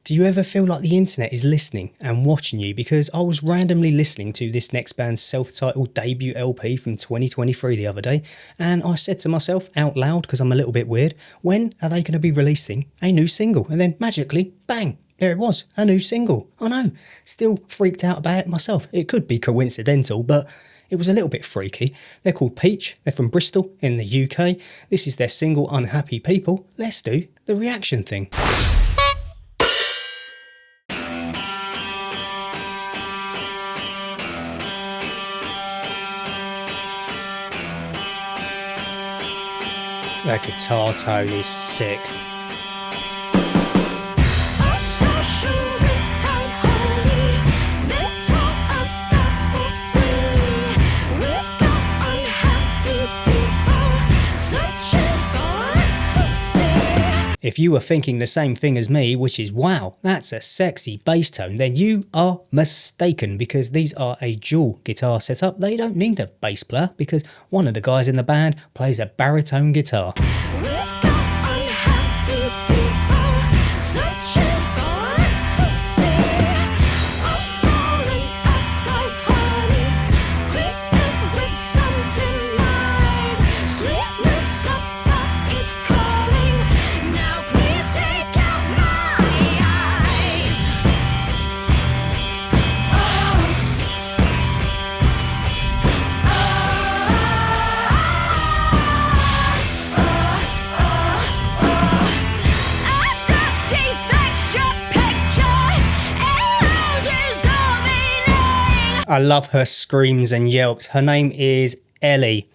Do you ever feel like the internet is listening and watching you? Because I was randomly listening to this next band's self-titled debut LP from 2023 the other day, and I said to myself out loud, because I'm a little bit weird, when are they going to be releasing a new single? And then magically, bang, there it was, a new single. I know, still freaked out about it myself. It could be coincidental, but it was a little bit freaky. They're called Peach, they're from Bristol in the UK. This is their single Unhappy People. Let's do the reaction thing. That guitar tone is sick. If you were thinking the same thing as me, which is, wow, that's a sexy bass tone, then you are mistaken, because these are a dual guitar setup. They don't need a bass player because one of the guys in the band plays a baritone guitar. I love her screams and yelps. Her name is Ellie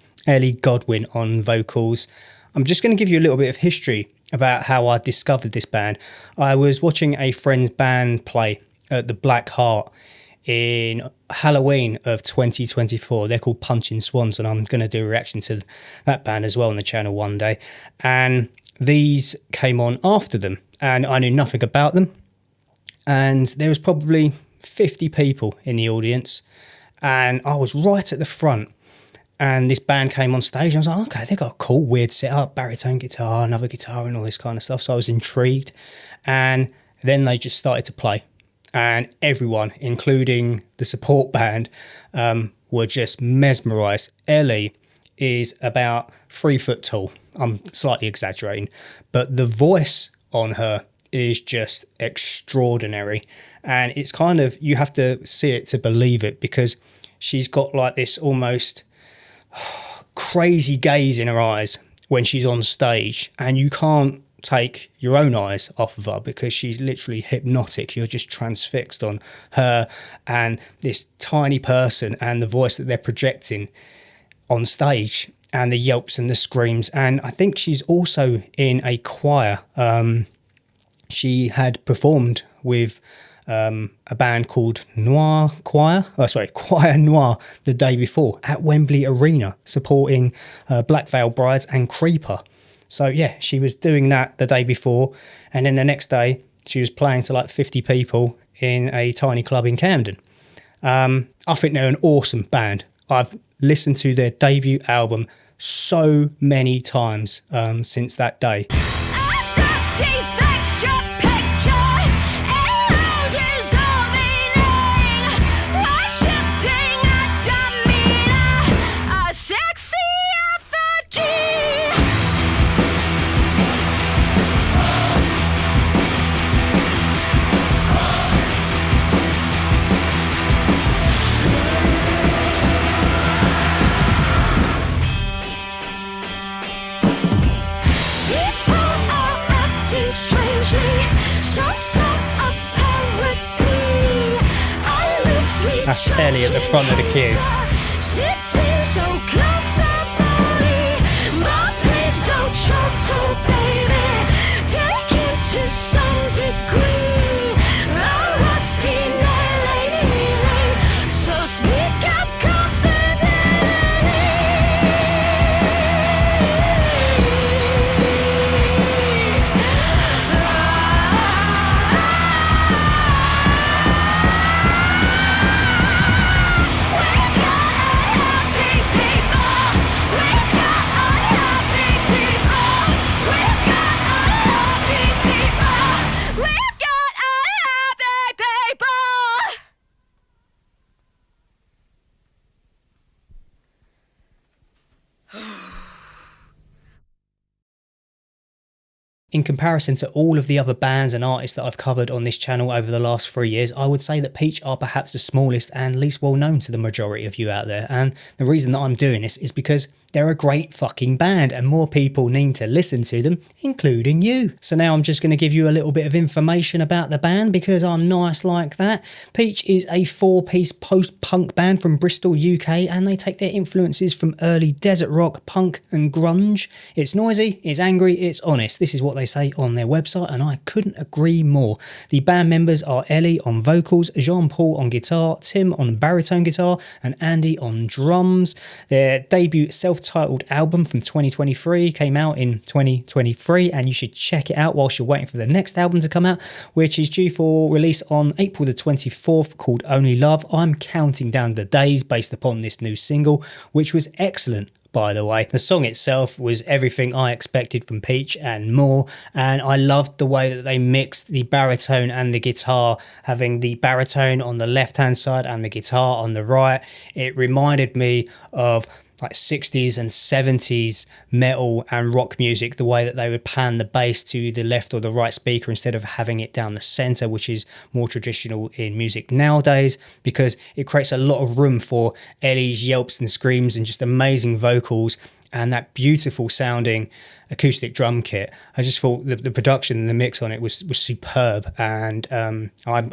Godwin on vocals. I'm just going to give you a little bit of history about how I discovered this band. I was watching a friend's band play at the Black Heart in Halloween of 2024. They're called Punching Swans, and I'm going to do a reaction to that band as well on the channel one day. And these came on after them, and I knew nothing about them. And there was probably 50 people in the audience, and I was right at the front, and this band came on stage, and I was like, okay, they got a cool weird setup, baritone guitar, another guitar and all this kind of stuff. So I was intrigued, and then they just started to play, and everyone, including the support band, were just mesmerized. Ellie is about 3 foot tall. I'm slightly exaggerating, but the voice on her is just extraordinary. And it's kind of, you have to see it to believe it, because she's got like this almost crazy gaze in her eyes when she's on stage, and you can't take your own eyes off of her because she's literally hypnotic. You're just transfixed on her and this tiny person and the voice that they're projecting on stage, and the yelps and the screams. And I think she's also in a choir. She had performed with a band called Choir Noir the day before at Wembley Arena, supporting Black Veil Brides and Creeper. So yeah, she was doing that the day before, and then the next day she was playing to like 50 people in a tiny club in Camden. I think they're an awesome band. I've listened to their debut album so many times since that day. That's Ellie at the front of the queue. in comparison to all of the other bands and artists that I've covered on this channel over the last 3 years, I would say that Peach are perhaps the smallest and least well known to the majority of you out there. And the reason that I'm doing this is because they're a great fucking band and more people need to listen to them, including you. So now I'm just going to give you a little bit of information about the band because I'm nice like that. Peach is a 4-piece post-punk band from Bristol, UK, and they take their influences from early desert rock, punk and grunge. It's noisy, it's angry, it's honest. This is what they say on their website and I couldn't agree more. The band members are Ellie on vocals, Jean-Paul on guitar, Tim on baritone guitar and Andy on drums. Their debut self-titled album from 2023 came out in 2023 and you should check it out whilst you're waiting for the next album to come out, which is due for release on April the 24th, called Only Love. I'm counting down the days based upon this new single, which was excellent. By the way, the song itself was everything I expected from Peach and more, and I loved the way that they mixed the baritone and the guitar, having the baritone on the left hand side and the guitar on the right. It reminded me of like 60s and 70s metal and rock music, the way that they would pan the bass to the left or the right speaker instead of having it down the center, which is more traditional in music nowadays, because it creates a lot of room for Ellie's yelps and screams and just amazing vocals and that beautiful sounding acoustic drum kit. I just thought the production and the mix on it was superb, and I'm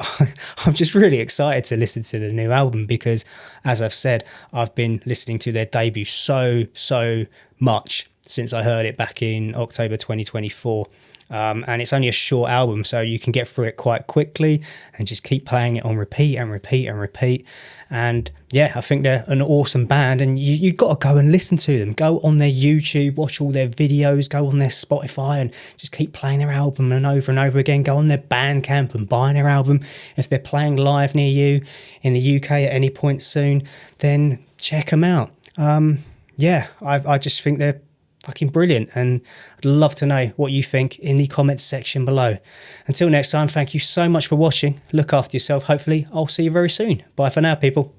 just really excited to listen to the new album because, as I've said, I've been listening to their debut so much since I heard it back in October 2024. And it's only a short album, so you can get through it quite quickly and just keep playing it on repeat and repeat and repeat. And yeah, I think they're an awesome band, and you've got to go and listen to them. Go on their YouTube, watch all their videos, go on their Spotify and just keep playing their album and over again. Go on their Bandcamp and buy their album. If they're playing live near you in the UK at any point soon, then check them out. Yeah, I just think they're fucking brilliant, and I'd love to know what you think in the comments section below. Until next time, thank you so much for watching. Look after yourself. Hopefully I'll see you very soon. Bye for now, people.